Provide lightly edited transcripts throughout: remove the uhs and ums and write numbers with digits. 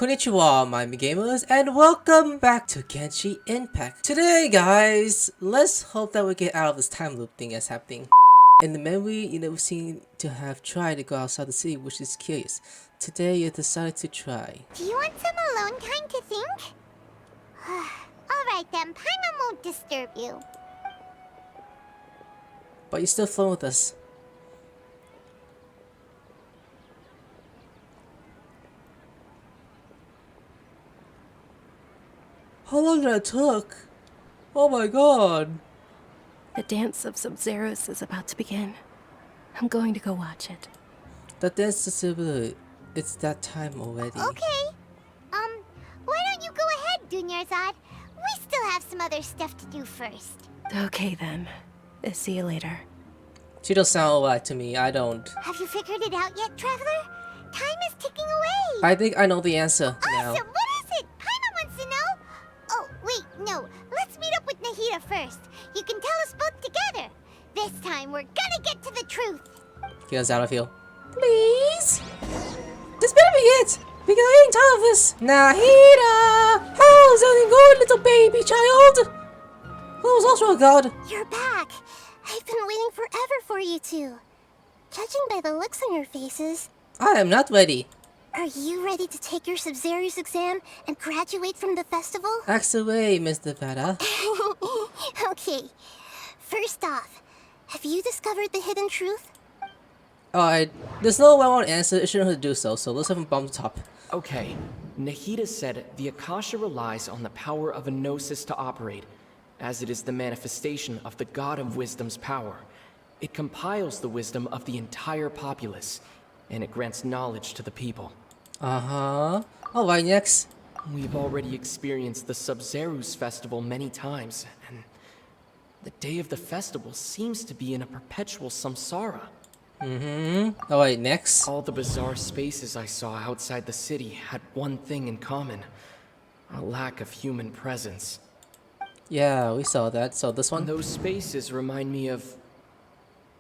Konnichiwa, my gamers, and welcome back to Genshin Impact. Today, guys, let's hope that we get out of this time loop thing that's happening. In the memory, we seem to have tried to go outside the city, which is curious. Today, you decided to try. Do you want some alone time to think? Alright then, Paimon won't disturb you. But you're still flowing with us. How long did it took? Oh my god. The dance of Sub-Zeros is about to begin. I'm going to go watch it. The dance is over. It's that time already. Okay. Why don't you go ahead, Dunyarzad? We still have some other stuff to do first. Okay then. See you later. She don't sound alright to me, I don't. Have you figured it out yet, Traveler? Time is ticking away. I think I know the answer now. Awesome! What is it? Paimon wants to know. Oh, wait, no. Let's meet up with Nahida first. You can tell us both together. This time, we're gonna get to the truth. Get us out of here. Please? This better be it! Because I ain't tired of this! Nahida! How's everything going, little baby child? Who's also a god? You're back. I've been waiting forever for you two. Judging by the looks on your faces, I am not ready. are you ready to take your Sub-Zero's exam and graduate from the festival? Ask away, Mr. Vada. Okay. First off, have you discovered the hidden truth? Alright, there's no well-known answer, it shouldn't have to do so, so let's have him bomb the top. Okay, Nahida said the Akasha relies on the power of a gnosis to operate, as it is the manifestation of the God of Wisdom's power. It compiles the wisdom of the entire populace, and it grants knowledge to the people. Uh-huh. Alright, next. We've already experienced the Sub-Zero's festival many times, and the day of the festival seems to be in a perpetual samsara. Alright, next. All the bizarre spaces I saw outside the city had one thing in common: a lack of human presence. Yeah, we saw that. So this one? Those spaces remind me of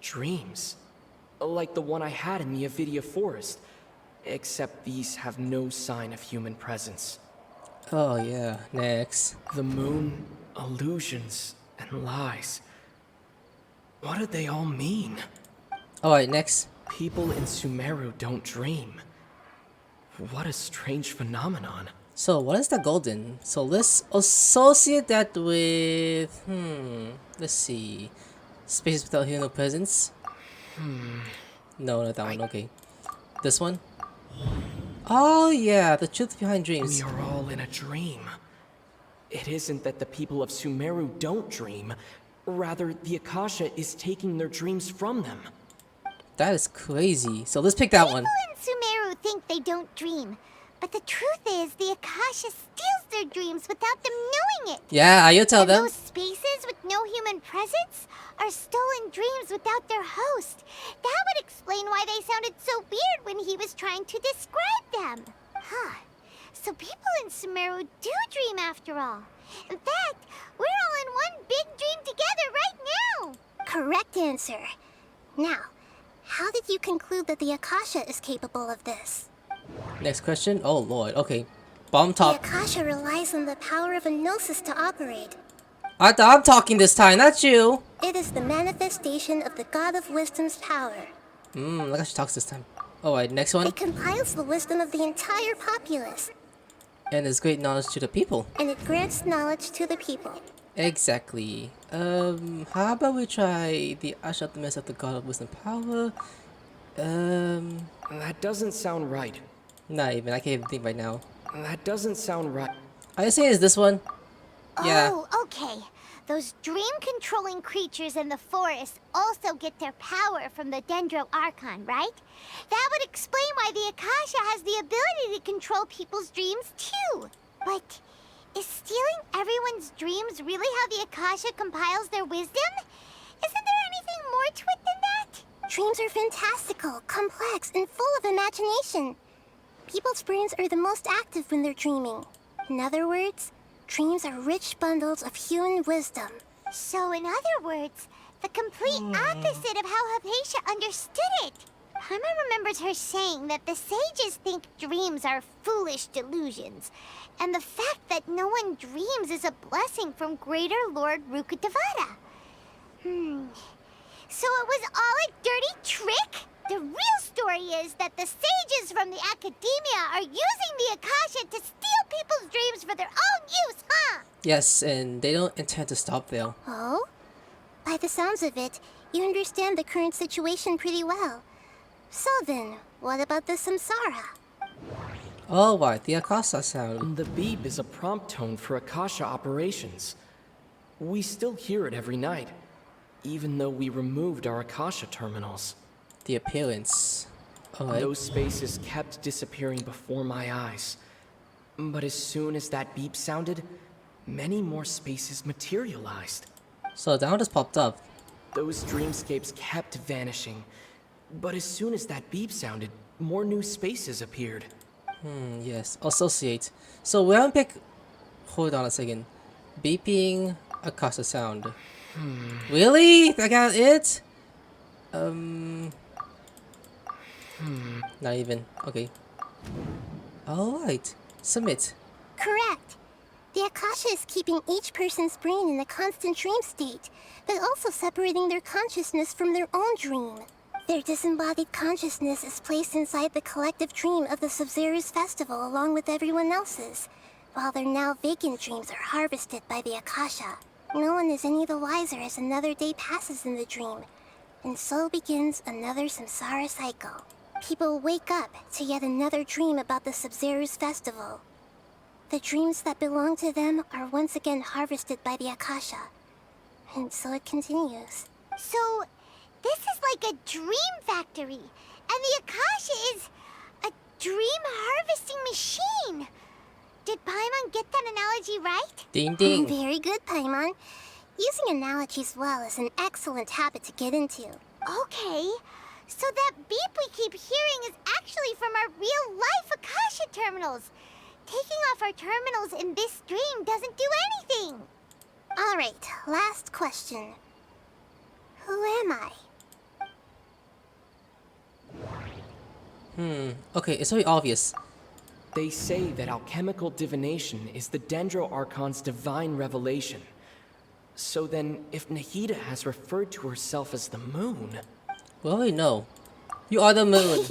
dreams, like the one I had in the Avidia Forest, except these have no sign of human presence. Oh yeah, next. The moon, illusions, and lies. What do they all mean? Alright, next. People in Sumeru don't dream. What a strange phenomenon. So what is the golden? So let's associate that with let's see. Space without human presence? No, not that one, okay. This one? Oh yeah, the truth behind dreams. We are all in a dream. It isn't that the people of Sumeru don't dream. Rather, the Akasha is taking their dreams from them. That is crazy. So let's pick that one. People in Sumeru think they don't dream, but the truth is the Akasha steals their dreams without them knowing it. Yeah, you tell And them. those spaces with no human presence are stolen dreams without their host. That would explain why they sounded so weird when he was trying to describe them. Huh. So people in Sumeru do dream after all. In fact, we're all in one big dream together right now. Correct answer. Now, how did you conclude that the Akasha is capable of this? Next question. Oh lord, okay. Bomb top. The Akasha relies on the power of a gnosis to operate. I thought I'm talking this time, not you. It is the manifestation of the God of Wisdom's power. Look how she talks this time. Alright, next one. It compiles the wisdom of the entire populace, And it's great knowledge to the people. and it grants knowledge to the people. Exactly. How about we try the Ash Optimist of the God of Wisdom Power? That doesn't sound right. Not even. I can't even think right now. That doesn't sound right. I say it's this one. Yeah. Oh, okay. Those dream-controlling creatures in the forest also get their power from the Dendro Archon, right? That would explain why the Akasha has the ability to control people's dreams, too. But is stealing everyone's dreams really how the Akasha compiles their wisdom? Isn't there anything more to it than that? Dreams are fantastical, complex, and full of imagination. People's brains are the most active when they're dreaming. In other words, dreams are rich bundles of human wisdom. So in other words, the complete opposite of how Hypatia understood it. Paimon remembers her saying that the sages think dreams are foolish delusions, and the fact that no one dreams is a blessing from Greater Lord Rukkhadevata. So it was all a dirty trick? The real story is that the sages from the academia are using the Akasha to steal people's dreams for their own use, huh? Yes, and they don't intend to stop there. Oh? By the sounds of it, you understand the current situation pretty well. So then, what about the samsara? Oh, right, the Akasha sound. The beep is a prompt tone for Akasha operations. We still hear it every night, even though we removed our Akasha terminals. The appearance. Alright. Those spaces kept disappearing before my eyes. But as soon as that beep sounded, many more spaces materialized. So that one just popped up. Those dreamscapes kept vanishing. But as soon as that beep sounded, more new spaces appeared. Yes, associate. So we haven't picked... Hold on a second. Beeping Akasha sound. Really? That got it? Not even. Okay. Alright. Submit. Correct. The Akasha is keeping each person's brain in a constant dream state, but also separating their consciousness from their own dream. Their disembodied consciousness is placed inside the collective dream of the Sub-Zero's festival along with everyone else's, while their now vacant dreams are harvested by the Akasha. No one is any the wiser as another day passes in the dream, and so begins another samsara cycle. People wake up to yet another dream about the Sub-Zero's festival. The dreams that belong to them are once again harvested by the Akasha, and so it continues. So, this is like a dream factory, and the Akasha is a dream harvesting machine. Did Paimon get that analogy right? Ding ding. Very good, Paimon. Using analogies well is an excellent habit to get into. Okay, so that beep we keep hearing is actually from our real-life Akasha terminals. Taking off our terminals in this dream doesn't do anything. All right, last question. Who am I? Okay, it's very obvious. They say that alchemical divination is the Dendro Archon's divine revelation. So then, if Nahida has referred to herself as the moon... We already know. You are the moon.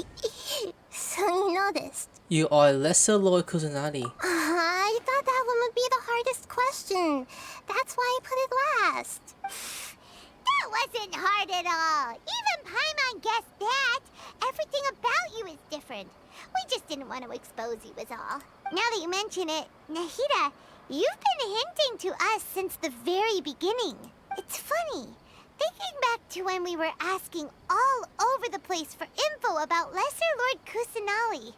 So you noticed. You are Lesser Lord Kusanagi. I thought that one would be the hardest question. That's why I put it last. That wasn't hard at all. Even Paimon guessed that. Everything about you is different. We just didn't want to expose you is all. Now that you mention it, Nahida, you've been hinting to us since the very beginning. It's funny. Thinking back to when we were asking all over the place for info about Lesser Lord Kusanagi.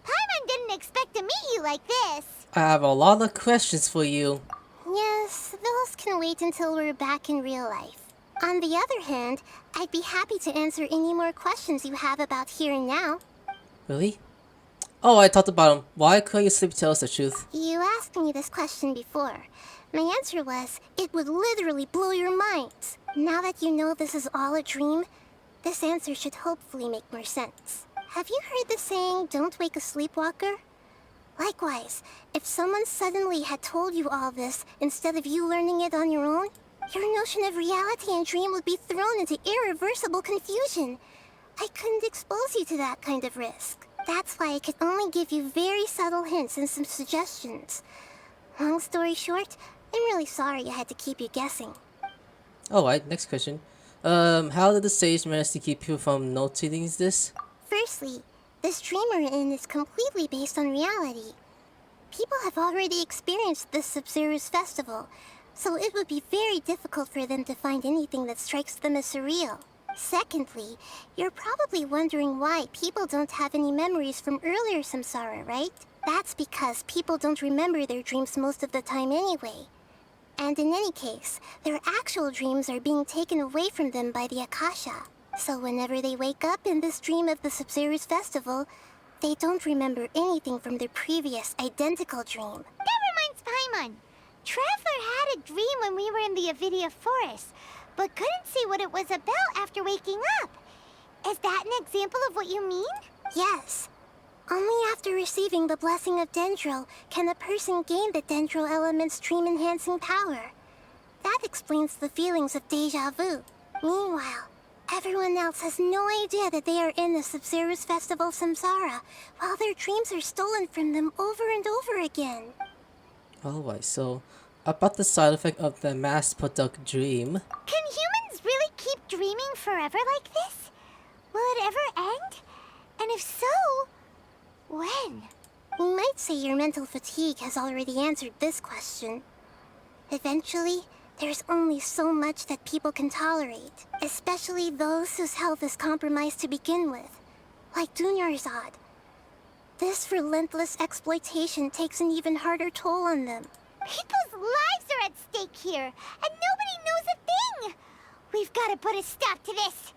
Paimon didn't expect to meet you like this. I have a lot of questions for you. Yes, those can wait until we're back in real life. On the other hand, I'd be happy to answer any more questions you have about here and now. Really? Oh, I talked about him. Why couldn't you simply tell us the truth? You asked me this question before. My answer was, it would literally blow your minds. Now that you know this is all a dream, this answer should hopefully make more sense. Have you heard the saying, don't wake a sleepwalker? Likewise, if someone suddenly had told you all this instead of you learning it on your own, your notion of reality and dream would be thrown into irreversible confusion. I couldn't expose you to that kind of risk. That's why I could only give you very subtle hints and some suggestions. Long story short, I'm really sorry I had to keep you guessing. Alright, next question. How did the sage manage to keep you from noticing this? Firstly, this dream we're in is completely based on reality. People have already experienced this Sub-Zero's festival, so it would be very difficult for them to find anything that strikes them as surreal. Secondly, you're probably wondering why people don't have any memories from earlier samsara, right? That's because people don't remember their dreams most of the time anyway. And in any case, their actual dreams are being taken away from them by the Akasha. So whenever they wake up in this dream of the Sub-Zero's festival, they don't remember anything from their previous identical dream. That reminds Paimon. Traveler had a dream when we were in the Avidia forest, but couldn't see what it was about after waking up. Is that an example of what you mean? Yes. Only after receiving the blessing of Dendro can a person gain the Dendro element's dream-enhancing power. That explains the feelings of deja vu. Meanwhile, everyone else has no idea that they are in the Sub-Zero's Festival Samsara, while their dreams are stolen from them over and over again. Alright, so about the side effect of the mass product dream. Can humans really keep dreaming forever like this? Will it ever end? And if so, when? We might say your mental fatigue has already answered this question. Eventually, there's only so much that people can tolerate, especially those whose health is compromised to begin with, like Dunyarzad. This relentless exploitation takes an even harder toll on them. People's lives are at stake here, and nobody knows a thing! We've got to put a stop to this!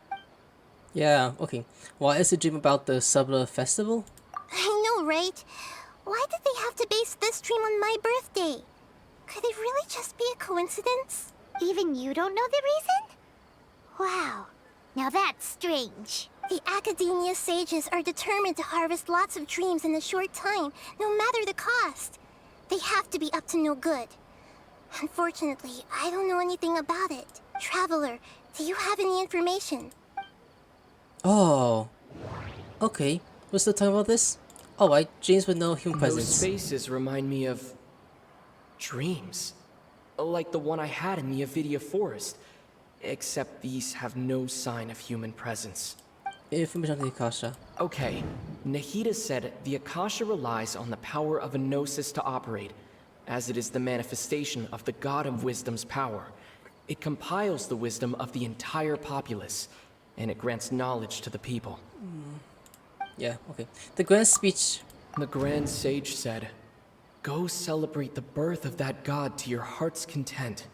Yeah, okay. Why is the dream about the Subla festival? I know, right? Why did they have to base this dream on my birthday? Could it really just be a coincidence? Even you don't know the reason? Wow, now that's strange. The Academia sages are determined to harvest lots of dreams in a short time, no matter the cost. They have to be up to no good. Unfortunately, I don't know anything about it. Traveler, do you have any information? Oh. Okay, we're still talking about this? Alright, dreams with no human Those presence. spaces remind me of dreams. Like the one I had in the Avidia forest. Except these have no sign of human presence. Information on the Akasha. Okay, Nahida said the Akasha relies on the power of a gnosis to operate, as it is the manifestation of the God of Wisdom's power. It compiles the wisdom of the entire populace, and it grants knowledge to the people. Yeah, okay. The grand speech. The Grand Sage said, "Go celebrate the birth of that God to your heart's content."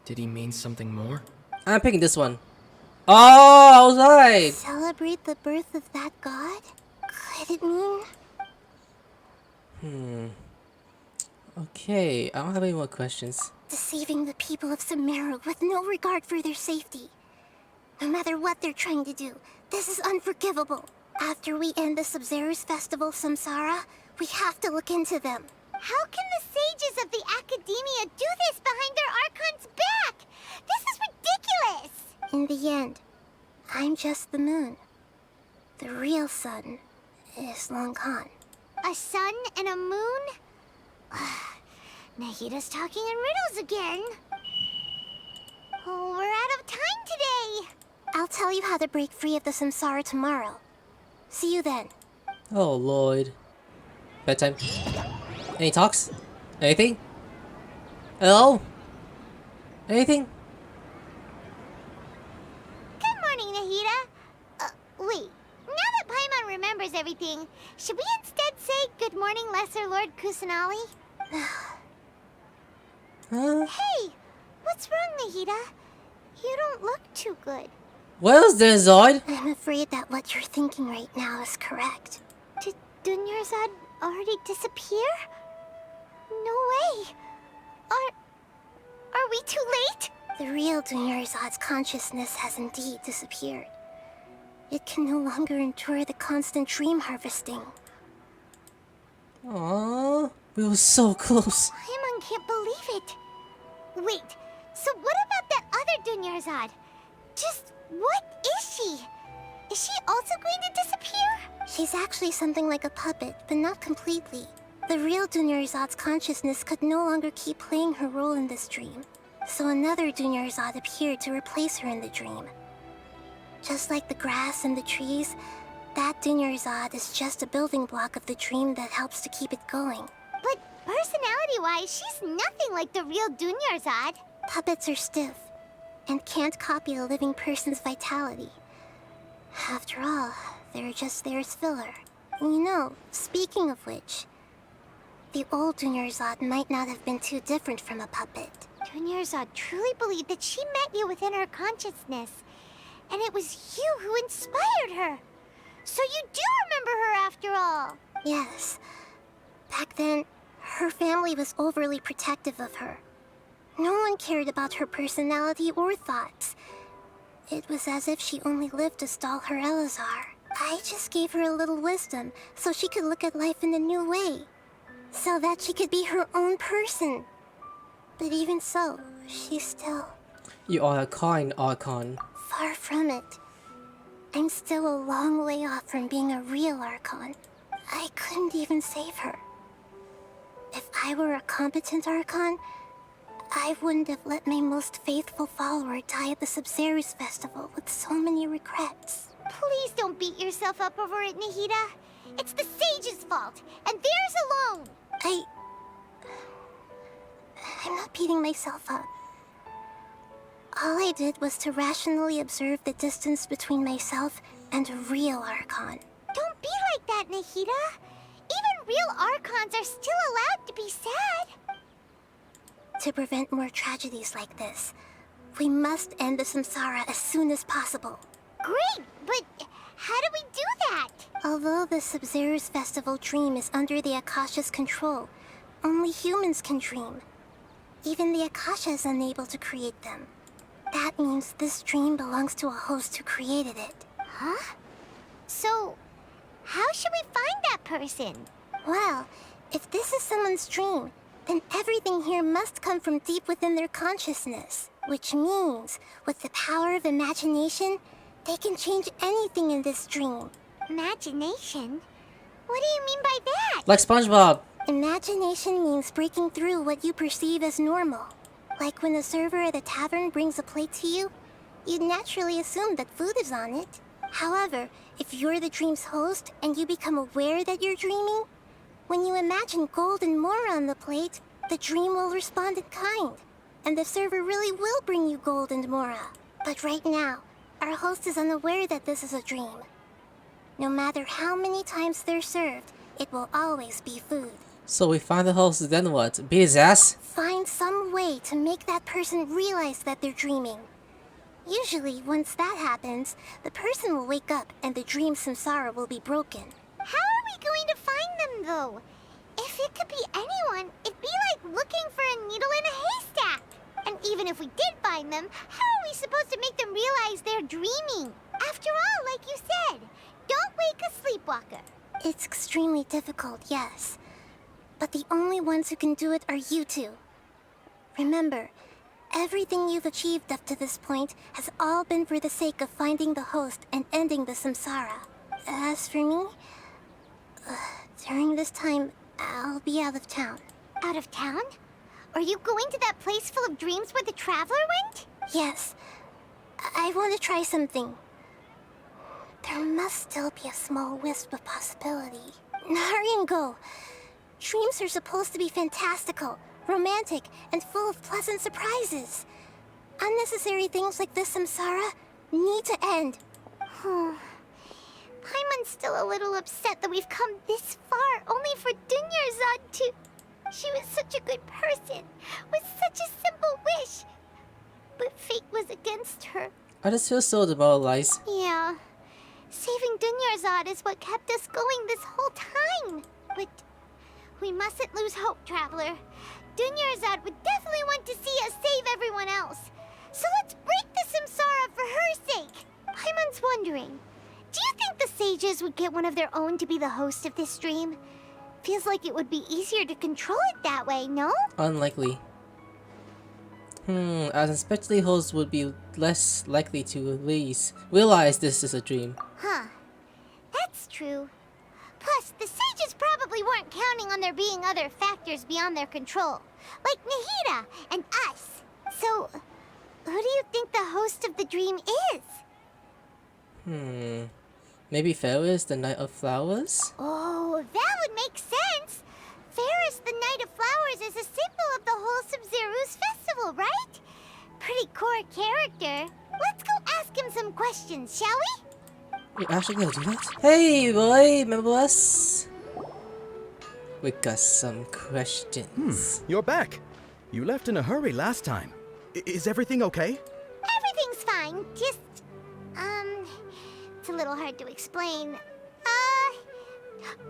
Did he mean something more? I'm picking this one. Oh, I was right! Celebrate the birth of that god? Could it mean... Okay, I don't have any more questions. deceiving the people of Sumeru with no regard for their safety? No matter what they're trying to do, this is unforgivable. After we end the Sub-Zero's Festival Samsara, we have to look into them. How can the sages of the Academia do this behind their Archon's back? This is ridiculous! In the end, I'm just the moon. The real sun is long gone. A sun and a moon? Nahida's talking in riddles again. Oh, we're out of time today. I'll tell you how to break free of the samsara tomorrow. See you then. Oh, Lord. Bedtime. Any talks? Anything? Hello? Anything? Good morning, Nahida. Wait. Now that Paimon remembers everything, should we instead say good morning, Lesser Lord Kusanali? Huh? Hey, what's wrong, Nahida? You don't look too good. What was there, Zod? I'm afraid that what you're thinking right now is correct. Did Dunyarzad already disappear? No way. Are we too late? The real Dunyarzad's consciousness has indeed disappeared. It can no longer endure the constant dream harvesting. Aww, we were so close. Paimon can't believe it. Wait, so what about that other Dunyarzad? Just what is she? Is she also going to disappear? She's actually something like a puppet, but not completely. The real Dunyarzad's consciousness could no longer keep playing her role in this dream. So another Dunyarzad appeared to replace her in the dream. Just like the grass and the trees, that Dunyarzad is just a building block of the dream that helps to keep it going. But personality-wise, she's nothing like the real Dunyarzad. Puppets are stiff, and can't copy a living person's vitality. After all, they're just there as filler. You know, speaking of which, the old Dunyarzad might not have been too different from a puppet. Dunyarzad truly believed that she met you within her consciousness, and it was you who inspired her. So you do remember her after all. Yes. Back then, her family was overly protective of her. No one cared about her personality or thoughts. It was as if she only lived to stall her Elazar. I just gave her a little wisdom so she could look at life in a new way. So that she could be her own person. But even so, she's still... You are a kind Archon. Far from it. I'm still a long way off from being a real Archon. I couldn't even save her. If I were a competent Archon, I wouldn't have let my most faithful follower die at the Sub-Zerus festival with so many regrets. Please don't beat yourself up over it, Nahida. It's the sage's fault, and theirs alone. I'm not beating myself up. All I did was to rationally observe the distance between myself and a real Archon. Don't be like that, Nahida. Even real Archons are still allowed to be sad. To prevent more tragedies like this, we must end the samsara as soon as possible. Great, but how do we do that? Although the Sub-Zerus festival dream is under the Akasha's control, only humans can dream. Even the Akasha is unable to create them. That means this dream belongs to a host who created it. Huh? So, how should we find that person? Well, if this is someone's dream, then everything here must come from deep within their consciousness. Which means, with the power of imagination, they can change anything in this dream. Imagination? What do you mean by that? Like SpongeBob. Imagination means breaking through what you perceive as normal. Like when the server at a tavern brings a plate to you, you'd naturally assume that food is on it. However, if you're the dream's host and you become aware that you're dreaming, when you imagine gold and more on the plate, the dream will respond in kind, and the server really will bring you gold and mora. But right now, our host is unaware that this is a dream. No matter how many times they're served, it will always be food. So we find the host, then what? Beat his ass? Find some way to make that person realize that they're dreaming. Usually, once that happens, the person will wake up and the dream samsara will be broken. How are we going to find them, though? If it could be anyone, it'd be like looking for a needle in a haystack. And even if we did find them, how are we supposed to make them realize they're dreaming? After all, like you said, don't wake a sleepwalker. It's extremely difficult, yes. But the only ones who can do it are you two. Remember, everything you've achieved up to this point has all been for the sake of finding the host and ending the samsara. As for me, during this time, I'll be out of town. Out of town? Are you going to that place full of dreams where the traveler went? Yes, I want to try something. There must still be a small wisp of possibility. Hurry and go. Dreams are supposed to be fantastical, romantic, and full of pleasant surprises. Unnecessary things like this samsara need to end. Paimon's still a little upset that we've come this far only for Dunyarzad to... She was such a good person, with such a simple wish. But fate was against her. I just feel so demoralized. Yeah. Saving Dunyarzad is what kept us going this whole time. But we mustn't lose hope, Traveler. Dunyarzad would definitely want to see us save everyone else. So let's break the samsara for her sake. Paimon's wondering, do you think the sages would get one of their own to be the host of this stream? Feels like it would be easier to control it that way, no? Unlikely. As especially hosts would be less likely to realize this is a dream. Huh. That's true. Plus, the sages probably weren't counting on there being other factors beyond their control, like Nahida and us. So, who do you think the host of the dream is? Maybe Ferris, the Knight of Flowers? Oh, that would make sense. Ferris, the Knight of Flowers, is a symbol of the whole Sub-Zerus festival, right? Pretty core character. Let's go ask him some questions, shall we? We're actually gonna do that? Hey boy, remember us? We got some questions. You're back. You left in a hurry last time. Is everything okay? Everything's fine. Just, it's a little hard to explain.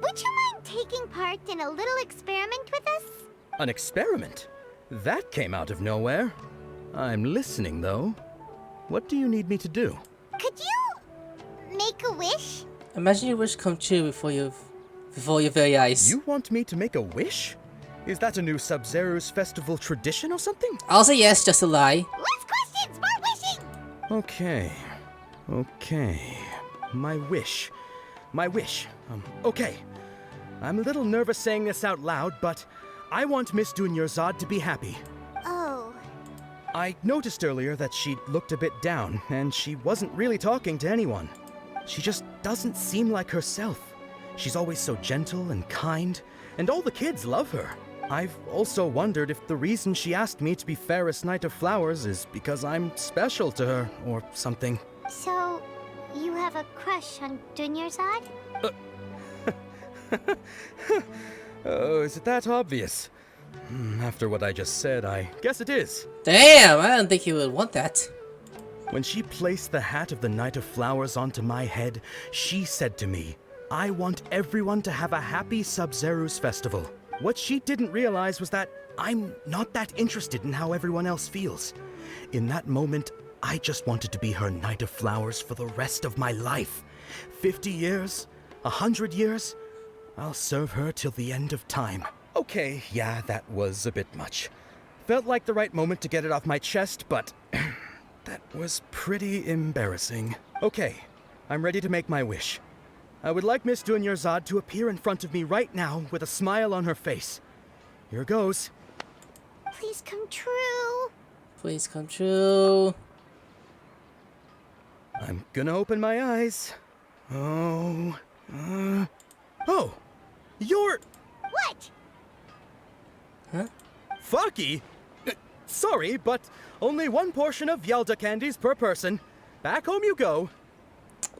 Would you mind taking part in a little experiment with us? An experiment? That came out of nowhere. I'm listening, though. What do you need me to do? Could you make a wish? Imagine your wish come true before your very eyes. You want me to make a wish? Is that a new Sub-Zero's festival tradition or something? I'll say yes, just a lie. Less questions, more wishing! Okay. Okay. My wish. Okay. I'm a little nervous saying this out loud, but I want Miss Dunyarzad to be happy. Oh. I noticed earlier that she looked a bit down, and she wasn't really talking to anyone. She just doesn't seem like herself. She's always so gentle and kind, and all the kids love her. I've also wondered if the reason she asked me to be Fairest Knight of Flowers is because I'm special to her, or something. So, you have a crush on Dunyarzad? Oh, is it that obvious? After what I just said, I guess it is. Damn, I don't think you would want that. When she placed the hat of the Knight of Flowers onto my head, she said to me, I want everyone to have a happy Sub-Zero's festival. What she didn't realize was that I'm not that interested in how everyone else feels. In that moment, I just wanted to be her Knight of Flowers for the rest of my life. 50 years? 100 years? I'll serve her till the end of time. Okay, yeah, that was a bit much. Felt like the right moment to get it off my chest, but that was pretty embarrassing. Okay, I'm ready to make my wish. I would like Miss Dunyarzad to appear in front of me right now with a smile on her face. Here goes. Please come true. Please come true. I'm gonna open my eyes. Oh, you're... What? Huh? Fucky? Sorry, but only one portion of Yalda candies per person. Back home you go.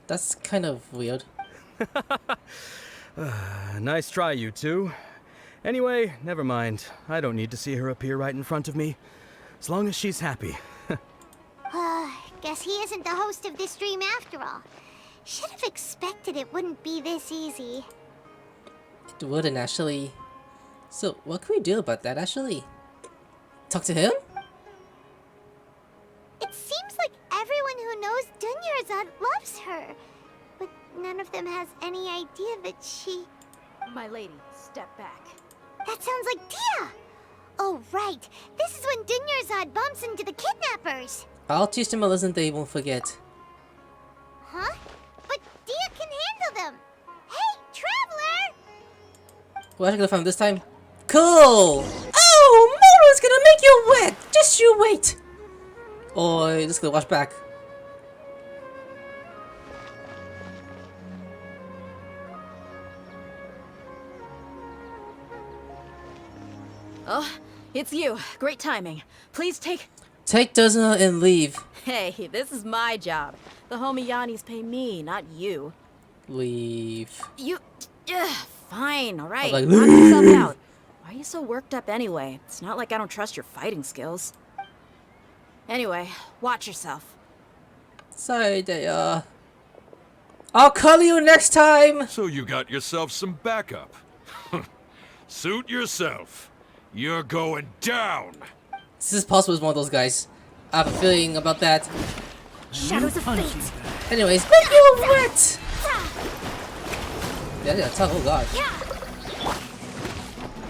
That's kind of weird. Nice try, you two. Anyway, never mind. I don't need to see her appear right in front of me. As long as she's happy. Guess he isn't the host of this stream after all. Should have expected it wouldn't be this easy. It wouldn't actually. So, what can we do about that actually? Talk to him? It seems like everyone who knows Dunyarzad loves her. But none of them has any idea that she... My lady, step back. That sounds like Dehya! Oh, right. This is when Dunyarzad bumps into the kidnappers. I'll teach them a lesson they won't forget. Huh? But Dehya can handle them. Hey, traveler! We're actually gonna find him this time. Cool! Oh, Mora's gonna make you wet! Just you wait! Oh, just gonna watch back. Oh, it's you. Great timing. Please take... Take Dozna and leave. Hey, this is my job. The homie Yannis pay me, not you. Leave. You... fine, alright. I'm like, Knock yourself out. Why are you so worked up anyway? It's not like I don't trust your fighting skills. Anyway, watch yourself. Sorry, Dehya. I'll call you next time! So you got yourself some backup. Suit yourself. You're going down. This is possible as one of those guys. I have a feeling about that. Shadows of fate. Anyways, make you wet! Yeah, tough, oh god.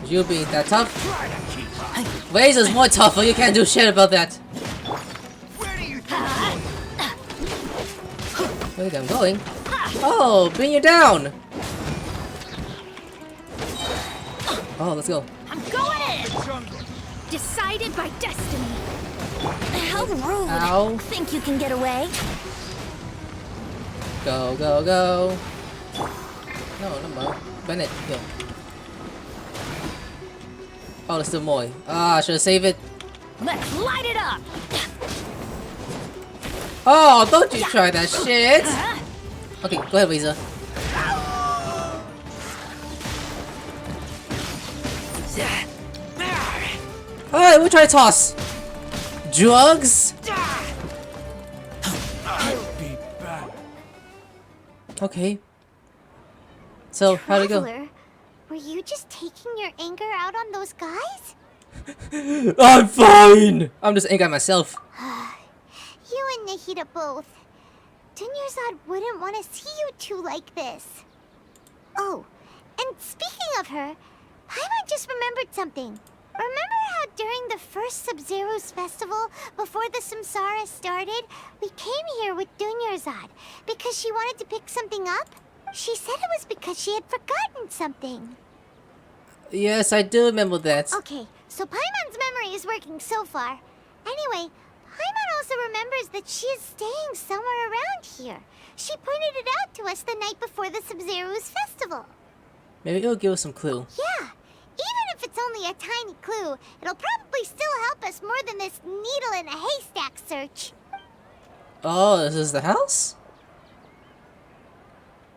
You being that tough? Razor's more tougher, you can't do shit about that. Where I'm going? Oh, bring you down! Oh, let's go. I'm going in! Decided by destiny. How rude. Ow. Think you can get away? Go, go, go. No, no, Bennett, go. Oh, there's still more. Ah, I should have saved it. Let's light it up! Oh, don't you try that shit! Okay, go ahead, Razor. Alright, we'll try to toss. Drugs? I'll be back. Okay. So, how'd it go? Traveler, were you just taking your anger out on those guys? I'm fine! I'm just angry at myself. You and Nahida both. Dunyarzad wouldn't want to see you two like this. Oh, and speaking of her, Paimon just remembered something. Remember how during the first Sub-Zero's festival, before the Samsara started, we came here with Dunyarzad because she wanted to pick something up? She said it was because she had forgotten something. Yes, I do remember that. Okay, so Paimon's memory is working so far. Anyway, Paimon also remembers that she is staying somewhere around here. She pointed it out to us the night before the Sub-Zero's festival. Maybe it'll give us some clue. Yeah, even if it's only a tiny clue, it'll probably still help us more than this needle in a haystack search. Oh, this is the house?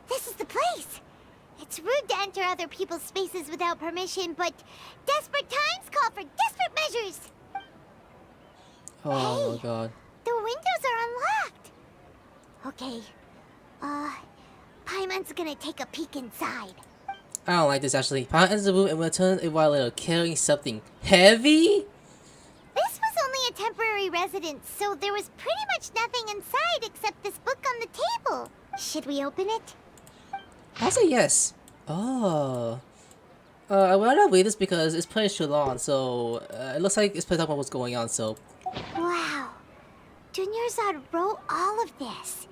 This is the place. It's rude to enter other people's spaces without permission, but desperate times call for desperate measures. Oh my Hey. god. The windows are unlocked. Okay, Paimon's gonna take a peek inside. I don't like this actually. Paimon enters the room and returns a while later carrying something heavy? This was only a temporary residence, so there was pretty much nothing inside except this book on the table. Should we open it? I'll say yes. Oh. I wanted to read this because it's pretty too long, so it looks like it's pretty up on what's going on, so. Wow. Dunyarzad wrote all of this.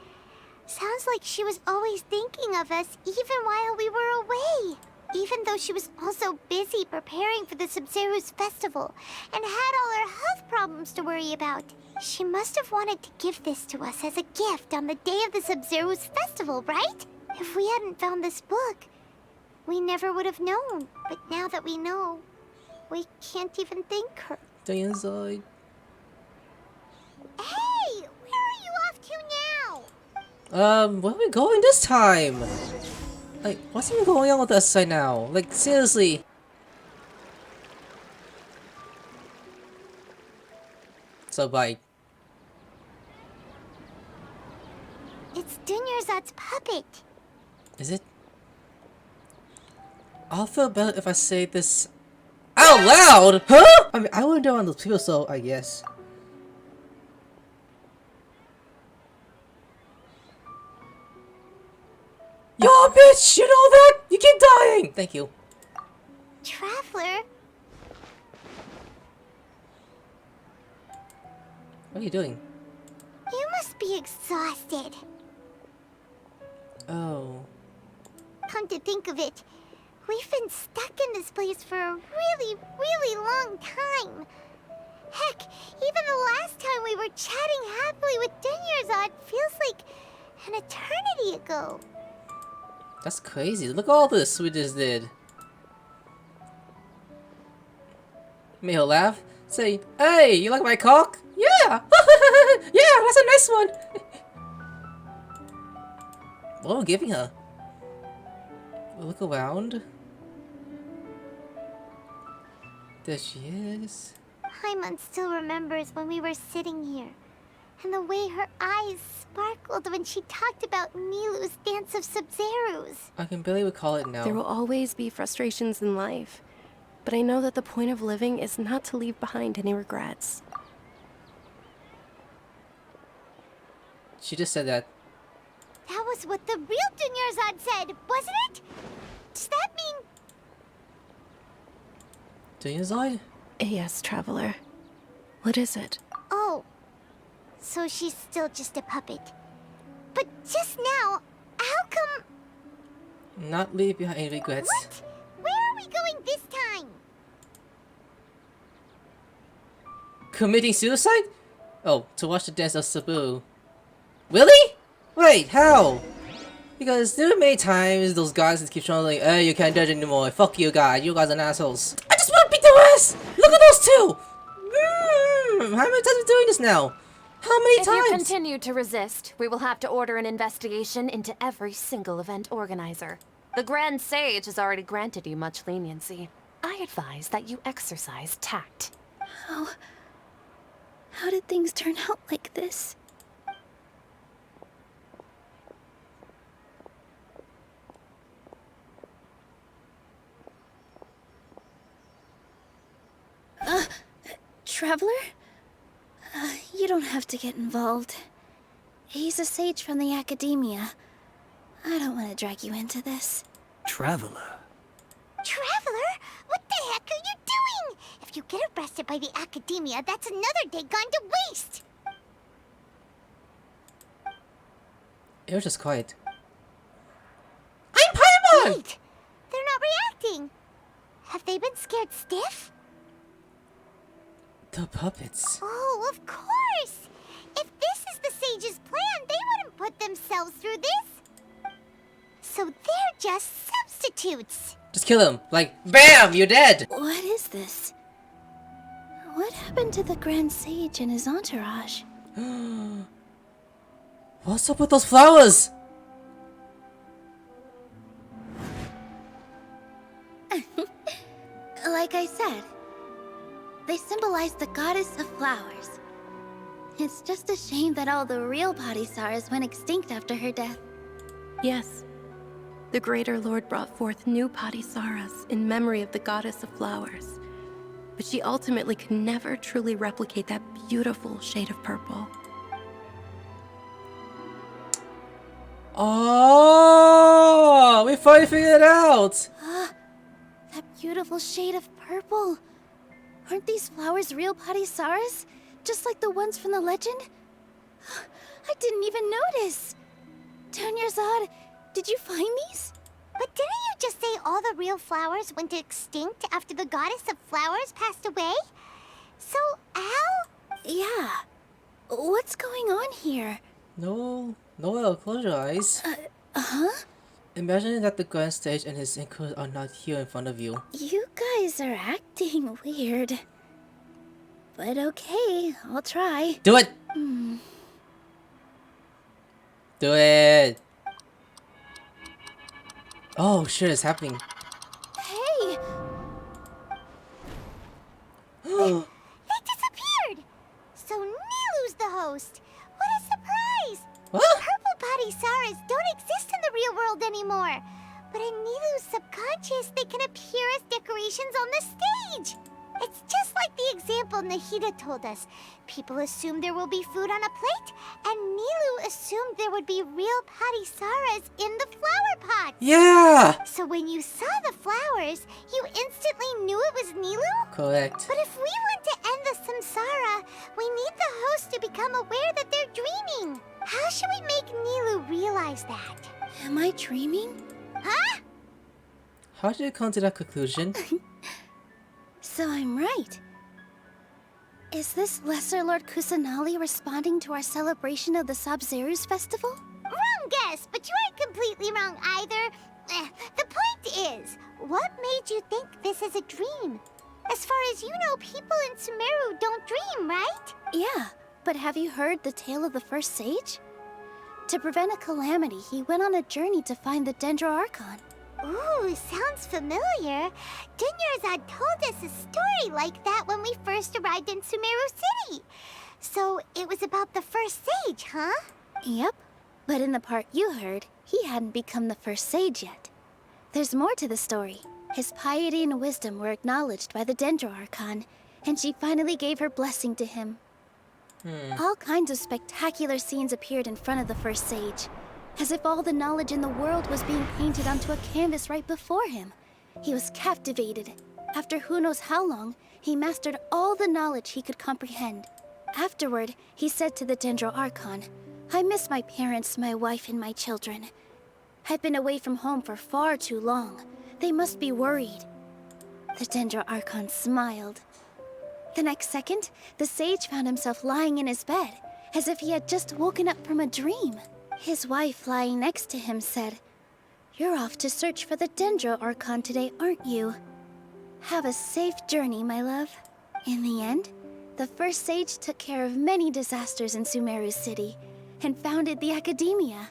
Sounds like she was always thinking of us even while we were away. Even though she was also busy preparing for the Sub-Zero's festival and had all her health problems to worry about. She must have wanted to give this to us as a gift on the day of the Sub-Zero's festival, right? If we hadn't found this book, we never would have known. But now that we know, we can't even thank her. The inside. Hey! Where are you off to now? Where are we going this time? Like, what's even going on with us right now? Like, seriously. So, bye. It's Dunyarzad's puppet. Is it? I'll feel better if I say this out loud! Huh? I mean, I wouldn't know on those people, so I guess. Yo, bitch! You know that? You keep dying! Thank you. Traveler? What are you doing? You must be exhausted. Oh. Come to think of it, we've been stuck in this place for a really, really long time. Heck, even the last time we were chatting happily with Dunyarzad feels like an eternity ago. That's crazy. Look at all this we just did. Make her laugh. Say, hey, you like my cock? Yeah! Yeah, that's a nice one! What are we giving her? Look around. There she is. Paimon still remembers when we were sitting here, and the way her eyes sparkled when she talked about Nilou's dance of Sub-Zeros. I can barely recall it now. There will always be frustrations in life, but I know that the point of living is not to leave behind any regrets. She just said that. That was what the real Dunyarzad said, wasn't it? Does that mean... Dunyarzad? Yes, traveler. What is it? Oh, so she's still just a puppet. But just now, how come... Not leave behind any regrets. What? Where are we going this time? Committing suicide? Oh, to watch the dance of Sabu. Really? Wait, how? Because there are many times those guys that keep trying to like, hey, you can't judge anymore. Fuck you guys are assholes. I just want to beat their ass! Look at those two! How many times are we doing this now? How many If you times? continue to resist, we will have to order an investigation into every single event organizer. The Grand Sage has already granted you much leniency. I advise that you exercise tact. How did things turn out like this? Traveler? You don't have to get involved. He's a sage from the academia. I don't want to drag you into this. Traveler. Traveler? What the heck are you doing? If you get arrested by the academia, that's another day gone to waste. It was just quiet. I'm Paimon! Wait, they're not reacting. Have they been scared stiff? The puppets. Oh, of course! If this is the sage's plan, they wouldn't put themselves through this. So they're just substitutes. Just kill him. Like, BAM! You're dead! What is this? What happened to the Grand Sage and his entourage? What's up with those flowers? Like I said, they symbolize the goddess of flowers. It's just a shame that all the real Padisaras went extinct after her death. Yes. The Greater Lord brought forth new Padisaras in memory of the goddess of flowers. But she ultimately could never truly replicate that beautiful shade of purple. Oh, we finally figured it out. That beautiful shade of purple. Aren't these flowers real Padisaras? Just like the ones from the legend? I didn't even notice. Tanyarzad, did you find these? But didn't you just say all the real flowers went extinct after the goddess of flowers passed away? So, Al? Yeah. What's going on here? No, Noel, close your eyes. Huh? Imagine that the grand stage and his include are not here in front of you. You guys are acting weird. But okay, I'll try. Do it! Do it! Oh shit, it's happening. Hey! They disappeared! So Nilou's the host. What a surprise! What? Purple Padisaras don't exist in the real world anymore. But in Nilou's subconscious, they can appear as decorations on the stage. It's just like the example Nahida told us. People assumed there will be food on a plate, and Nilou assumed there would be real Padisaras in the flower pot. Yeah! So when you saw the flowers, you instantly knew it was Nilou? Correct. But if we want to end the samsara, we need the host to become aware that they're dreaming. How should we make Nilou realize that? Am I dreaming? Huh? How did you come to that conclusion? So I'm right. Is this Lesser Lord Kusanali responding to our celebration of the Sabzeruz festival? Wrong guess, but you aren't completely wrong either. The point is, what made you think this is a dream? As far as you know, people in Sumeru don't dream, right? Yeah, but have you heard the tale of the first sage? To prevent a calamity, he went on a journey to find the Dendro Archon. Ooh, sounds familiar. Dunyarzad told us a story like that when we first arrived in Sumeru City. So it was about the first sage, huh? Yep, but in the part you heard, he hadn't become the first sage yet. There's more to the story. His piety and wisdom were acknowledged by the Dendro Archon, and she finally gave her blessing to him. All kinds of spectacular scenes appeared in front of the first sage, as if all the knowledge in the world was being painted onto a canvas right before him. He was captivated. After who knows how long, he mastered all the knowledge he could comprehend. Afterward, he said to the Dendro Archon, "I miss my parents, my wife, and my children. I've been away from home for far too long. They must be worried." The Dendro Archon smiled. The next second, the sage found himself lying in his bed, as if he had just woken up from a dream. His wife lying next to him said, "You're off to search for the Dendro Archon today, aren't you? Have a safe journey, my love." In the end, the first sage took care of many disasters in Sumeru City, and founded the Academia.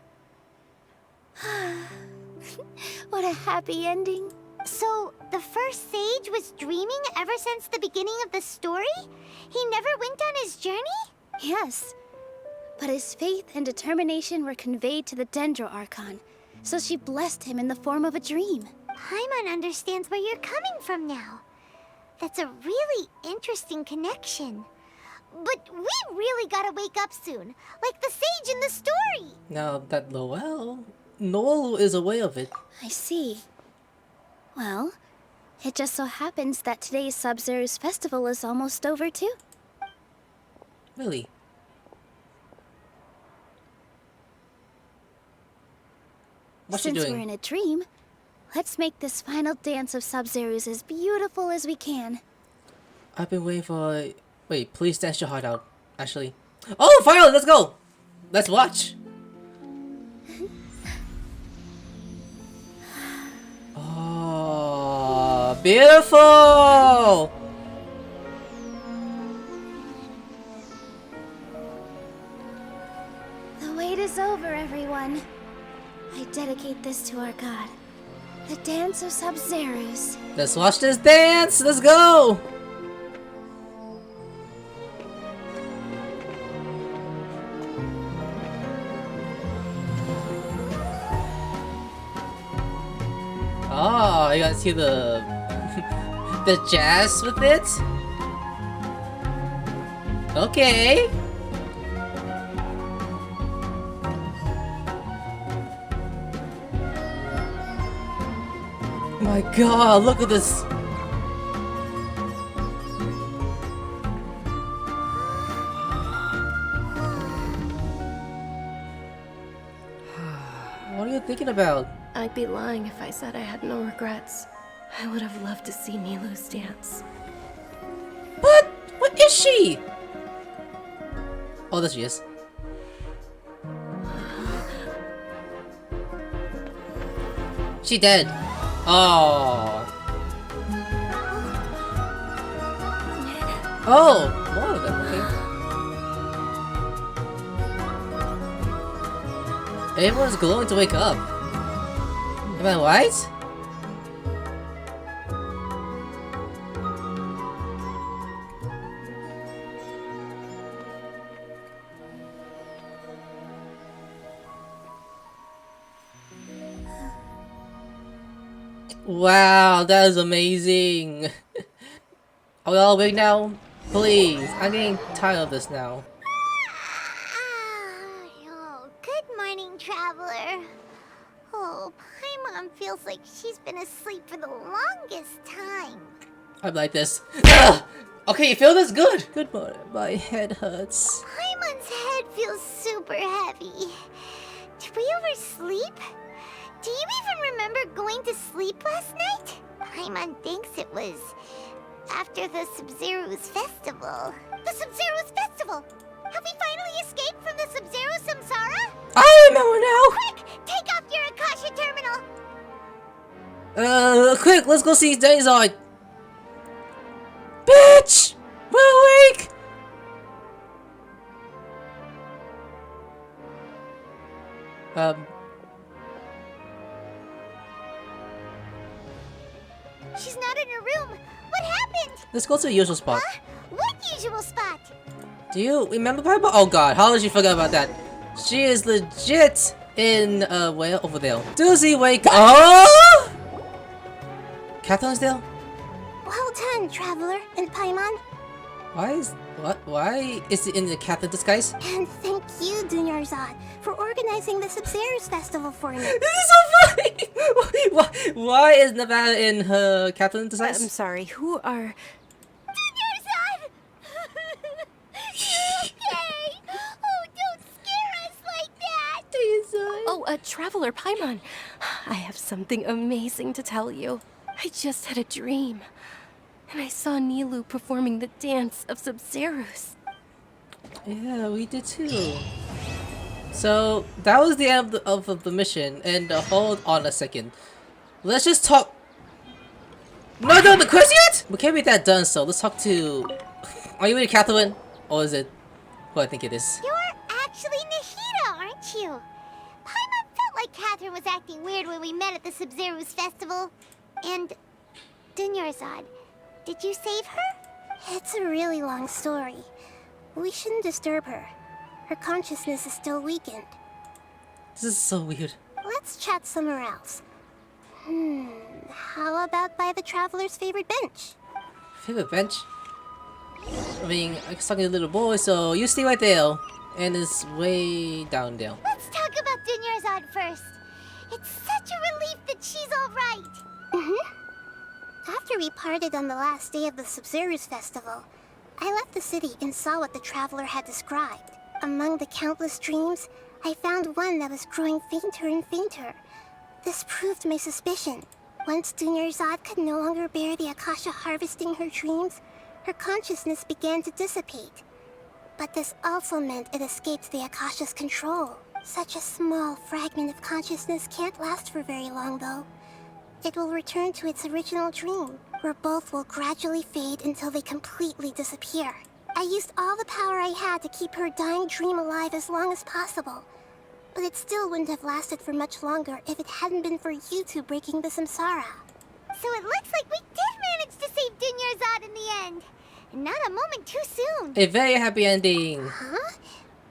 What a happy ending. So, the first sage was dreaming ever since the beginning of the story? He never went on his journey? Yes. But his faith and determination were conveyed to the Dendro Archon, so she blessed him in the form of a dream. Paimon understands where you're coming from now. That's a really interesting connection. But we really gotta wake up soon, like the sage in the story. Now that Nilou is aware of it. I see. Well, it just so happens that today's Sub-Zero's festival is almost over too. Really? What's she Since doing? we're in a dream, let's make this final dance of Sub-Zero's as beautiful as we can. I've been waiting for... Wait, please dance your heart out, actually. Oh, finally, let's go! Let's watch! Oh, beautiful! The wait is over, everyone. I dedicate this to our god, the dance of Sub-Zero's. Let's watch this dance! Let's go! Oh, you guys see the the jazz with it? Okay. My god, look at this. What are you thinking about? I'd be lying if I said I had no regrets. I would have loved to see Nilou's dance. But what is she? Oh, there she is. She dead. Oh. Oh, more of them. Okay. Everyone's glowing to wake up. Am I right? Wow, that is amazing. Are we all awake now? Please, I'm getting tired of this now. Oh, good morning, traveler. Oh, Paimon feels like she's been asleep for the longest time. I'm like this. Ugh! Okay, you feel this? Good. Good morning. My head hurts. Paimon's head feels super heavy. Did we oversleep? Do you even remember going to sleep last night? Paimon thinks it was after the Sub-Zero's festival. The Sub-Zero's festival! Have we finally escaped from the Sub-Zero samsara? I remember now! Quick! Take off your Akasha terminal! Quick, let's go see Dayzard! Bitch! We're awake! She's not in her room. What happened? Let's go to the usual spot. Huh? What usual spot? Do you remember Piper? Oh god, how did she forget about that? She is legit in, where? Over there. Doozy, wake up! Oh! Catherine's there? Well done, Traveler and Paimon. Why is it in the Catherine disguise? And thank you, Dunyarzad, for organizing the Sub-Zero's festival for me. This is so funny! why is Nevada in her Catherine disguise? I'm sorry, who are... Dunyarzad! You okay? Oh, don't scare us like that! Oh, Traveler Paimon. I have something amazing to tell you. I just had a dream. And I saw Nilou performing the dance of Sub-Zero's. Yeah, we did too. So, that was the end of the mission, and hold on a second. Let's just talk... Not done the quest yet?! We can't be that done, so let's talk to... Are you with Catherine? Or is it who I think it is? You're actually Nahida, aren't you? Paimon felt like Catherine was acting weird when we met at the Sub-Zero's festival. And... Dunyarzad, did you save her? It's a really long story. We shouldn't disturb her. Her consciousness is still weakened. This is so weird. Let's chat somewhere else. How about by the Traveler's favorite bench? Favorite bench? I mean, I was talking to the little boy, so you stay right there. And it's way down there. Let's talk about Dunyarzad first. It's such a relief that she's alright. After we parted on the last day of the Sumeru's festival, I left the city and saw what the traveler had described. Among the countless dreams, I found one that was growing fainter and fainter. This proved my suspicion. Once Dunyarzad could no longer bear the Akasha harvesting her dreams, her consciousness began to dissipate. But this also meant it escaped the Akasha's control. Such a small fragment of consciousness can't last for very long, though. It will return to its original dream, where both will gradually fade until they completely disappear. I used all the power I had to keep her dying dream alive as long as possible. But it still wouldn't have lasted for much longer if it hadn't been for you two breaking the samsara. So it looks like we did manage to save Dunyarzad in the end. And not a moment too soon. A very happy ending. Huh?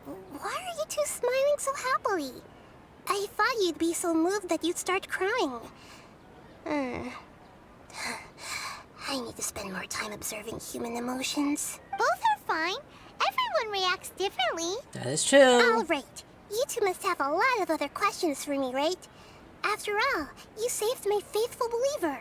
Why are you two smiling so happily? I thought you'd be so moved that you'd start crying. I need to spend more time observing human emotions. Both are fine. Everyone reacts differently. That is true. All right. You two must have a lot of other questions for me, right? After all, you saved my faithful believer.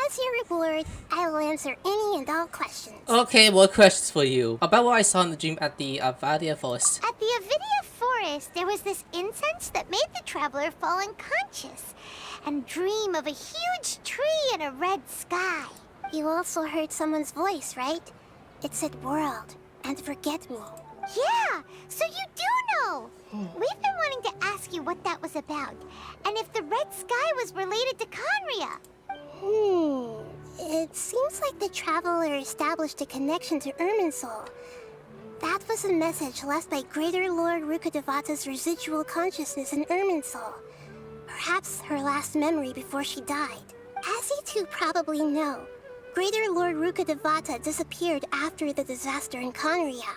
As your reward, I will answer any and all questions. Okay, more questions for you. About what I saw in the dream at the Avadia Forest. At the Avidia Forest, there was this incense that made the traveler fall unconscious and dream of a huge tree and a red sky. You also heard someone's voice, right? It said world and forget me. Yeah, so you do know. We've been wanting to ask you what that was about, and if the red sky was related to Conria. It seems like the traveler established a connection to Irminsul. That was a message left by Greater Lord Rukkhadevata's residual consciousness in Irminsul. Perhaps her last memory before she died. As you two probably know, Greater Lord Rukkhadevata disappeared after the disaster in Conria.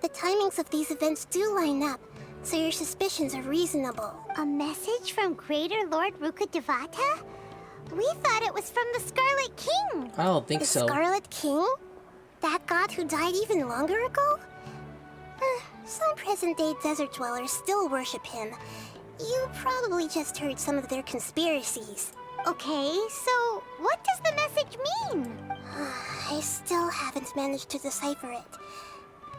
The timings of these events do line up, so your suspicions are reasonable. A message from Greater Lord Rukkhadevata? We thought it was from the Scarlet King. I don't think The so. Scarlet King? That god who died even longer ago? Some present-day desert dwellers still worship him. You probably just heard some of their conspiracies. Okay, so what does the message mean? I still haven't managed to decipher it.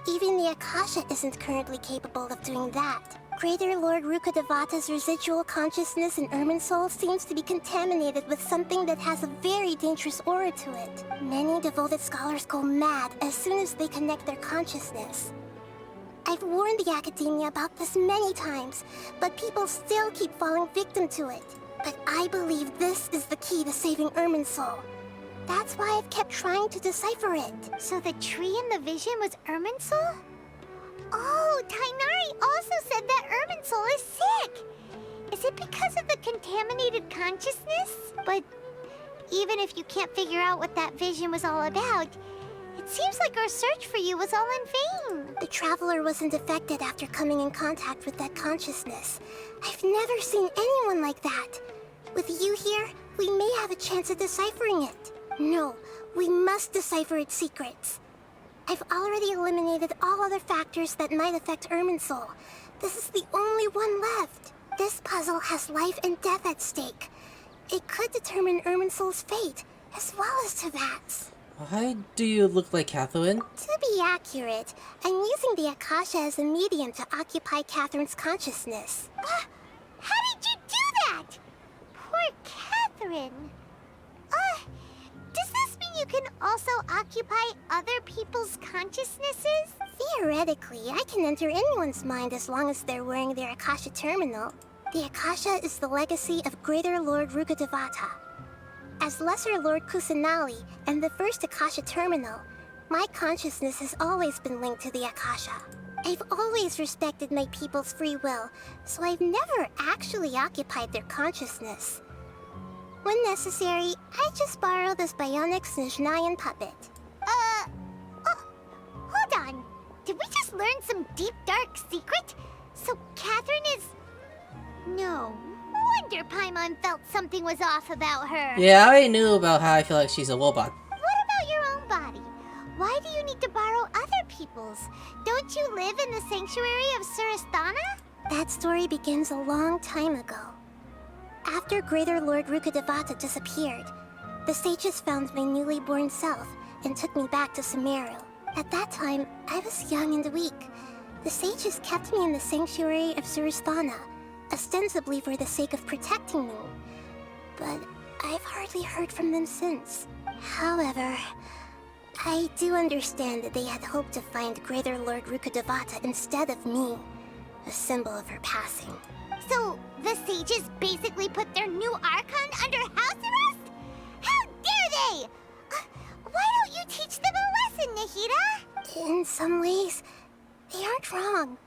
Even the Akasha isn't currently capable of doing that. Greater Lord Rukkhadevata's residual consciousness in Irminsul seems to be contaminated with something that has a very dangerous aura to it. Many devoted scholars go mad as soon as they connect their consciousness. I've warned the academia about this many times, but people still keep falling victim to it. But I believe this is the key to saving Irminsul. That's why I've kept trying to decipher it. So the tree in the vision was Irminsul? Oh, Tainari also said that Irminsul is sick. Is it because of the contaminated consciousness? But even if you can't figure out what that vision was all about, it seems like our search for you was all in vain. The traveler wasn't affected after coming in contact with that consciousness. I've never seen anyone like that. With you here, we may have a chance at deciphering it. No, we must decipher its secrets. I've already eliminated all other factors that might affect Irminsul. This is the only one left. This puzzle has life and death at stake. It could determine Irminsul's fate, as well as Tevat's. Why do you look like Catherine? To be accurate, I'm using the Akasha as a medium to occupy Catherine's consciousness. How did you do that? Poor Catherine. Does this mean you can also occupy other people's consciousnesses? Theoretically, I can enter anyone's mind as long as they're wearing their Akasha terminal. The Akasha is the legacy of Greater Lord Rukkhadevata. As Lesser Lord Kusanali and the first Akasha terminal, my consciousness has always been linked to the Akasha. I've always respected my people's free will, so I've never actually occupied their consciousness. When necessary, I just borrow this bionic Snezhnayan puppet. Hold on. Did we just learn some deep, dark secret? So Catherine is... No wonder Paimon felt something was off about her. Yeah, I already knew about how I feel like she's a robot. What about your own body? why do you need to borrow other people's? Don't you live in the sanctuary of Surasthana? That story begins a long time ago. After Greater Lord Rukkhadevata disappeared, the sages found my newly born self and took me back to Sumeru. At that time, I was young and weak. The sages kept me in the sanctuary of Surasthana, ostensibly for the sake of protecting me. But I've hardly heard from them since. However, I do understand that they had hoped to find Greater Lord Rukkhadevata instead of me, a symbol of her passing. So, the sages basically put their new Archon under house arrest? How dare they! Why don't you teach them a lesson, Nahida? In some ways, they aren't wrong.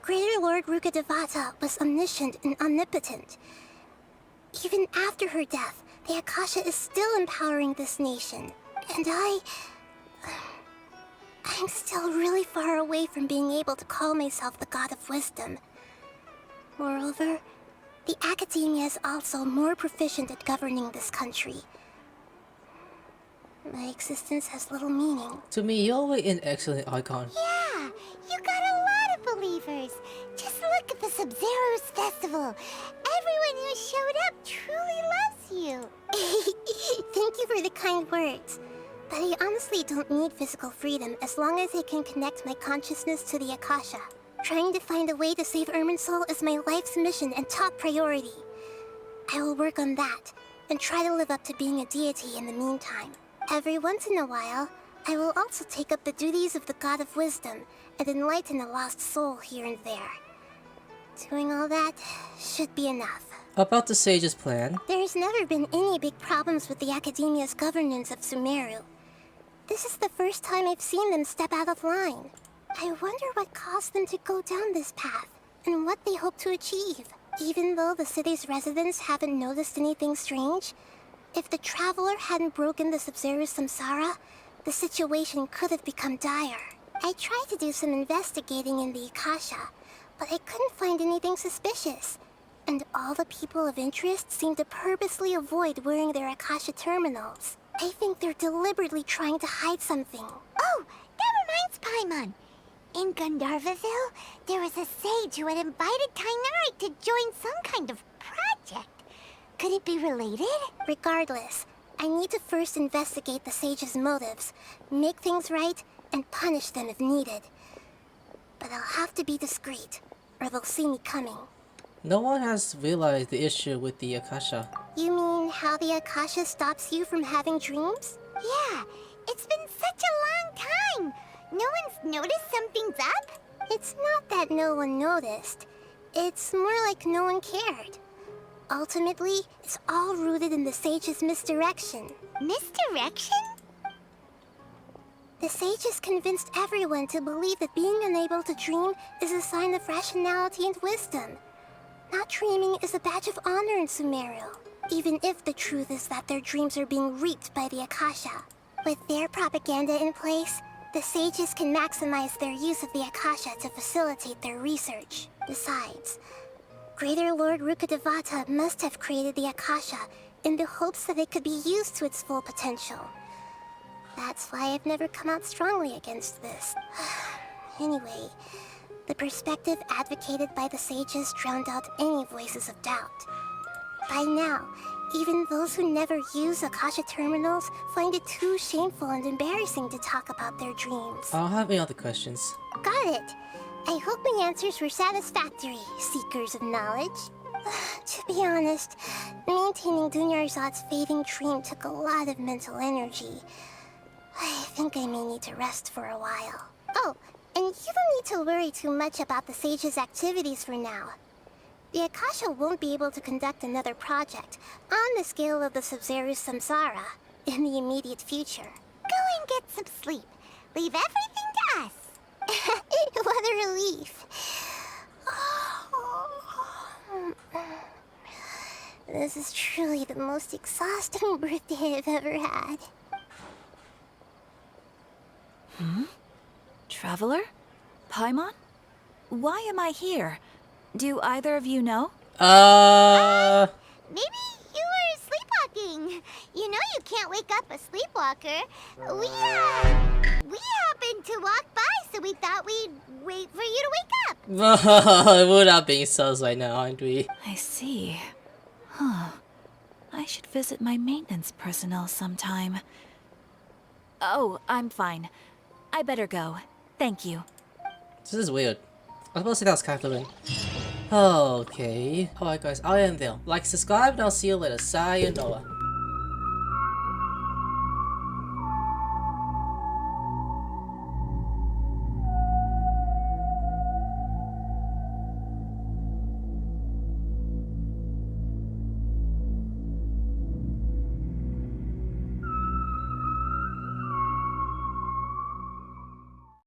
Greater Lord Rukkhadevata was omniscient and omnipotent. Even after her death, the Akasha is still empowering this nation. And I'm still really far away from being able to call myself the God of Wisdom. Moreover, the Academia is also more proficient at governing this country. My existence has little meaning. To me, you're always an excellent icon. Yeah, you got a lot of believers. Just look at the Sub-Zero's festival. Everyone who showed up truly loves you. Thank you for the kind words. But I honestly don't need physical freedom as long as I can connect my consciousness to the Akasha. Trying to find a way to save Irminsul is my life's mission and top priority. I will work on that, and try to live up to being a deity in the meantime. Every once in a while, I will also take up the duties of the God of Wisdom and enlighten a lost soul here and there. Doing all that should be enough. About the sage's plan. There's never been any big problems with the Academia's governance of Sumeru. This is the first time I've seen them step out of line. I wonder what caused them to go down this path, and what they hope to achieve. Even though the city's residents haven't noticed anything strange, if the Traveler hadn't broken the Sub-Zero's samsara, the situation could have become dire. I tried to do some investigating in the Akasha, but I couldn't find anything suspicious. And all the people of interest seem to purposely avoid wearing their Akasha terminals. I think they're deliberately trying to hide something. Oh, that reminds Paimon. In Gandharvaville, there was a sage who had invited Tainari to join some kind of project. Could it be related? Regardless, I need to first investigate the sage's motives, make things right, and punish them if needed. But I'll have to be discreet, or they'll see me coming. No one has realized the issue with the Akasha. You mean how the Akasha stops you from having dreams? Yeah, it's been such a long time. No one's noticed something's up? It's not that no one noticed. It's more like no one cared. Ultimately, it's all rooted in the sage's misdirection. Misdirection? The sages convinced everyone to believe that being unable to dream is a sign of rationality and wisdom. Not dreaming is a badge of honor in Sumeru, even if the truth is that their dreams are being reaped by the Akasha. With their propaganda in place, the sages can maximize their use of the Akasha to facilitate their research. Besides, Greater Lord Rukkhadevata must have created the Akasha in the hopes that it could be used to its full potential. That's why I've never come out strongly against this. Anyway, the perspective advocated by the sages drowned out any voices of doubt. By now, even those who never use Akasha terminals find it too shameful and embarrassing to talk about their dreams. I don't have any other questions. Got it. I hope my answers were satisfactory, seekers of knowledge. To be honest, maintaining Dunyarzad's fading dream took a lot of mental energy. I think I may need to rest for a while. Oh, and you don't need to worry too much about the sage's activities for now. The Akasha won't be able to conduct another project on the scale of the Sub-Zero's samsara in the immediate future. Go and get some sleep. Leave everything to us. What a relief. This is truly the most exhausting birthday I've ever had. Traveler? Paimon? Why am I here? Do either of you know? Maybe you were sleepwalking. You know you can't wake up a sleepwalker. you walked by, so we thought we'd wait for you to wake up. We're not being sus right now, aren't we? I see. Huh. I should visit my maintenance personnel sometime. Oh, I'm fine. I better go. Thank you. This is weird. I was supposed to say that was Catherine. Okay. Alright guys, I'll end there. Like, subscribe, and I'll see you later. Sayonara.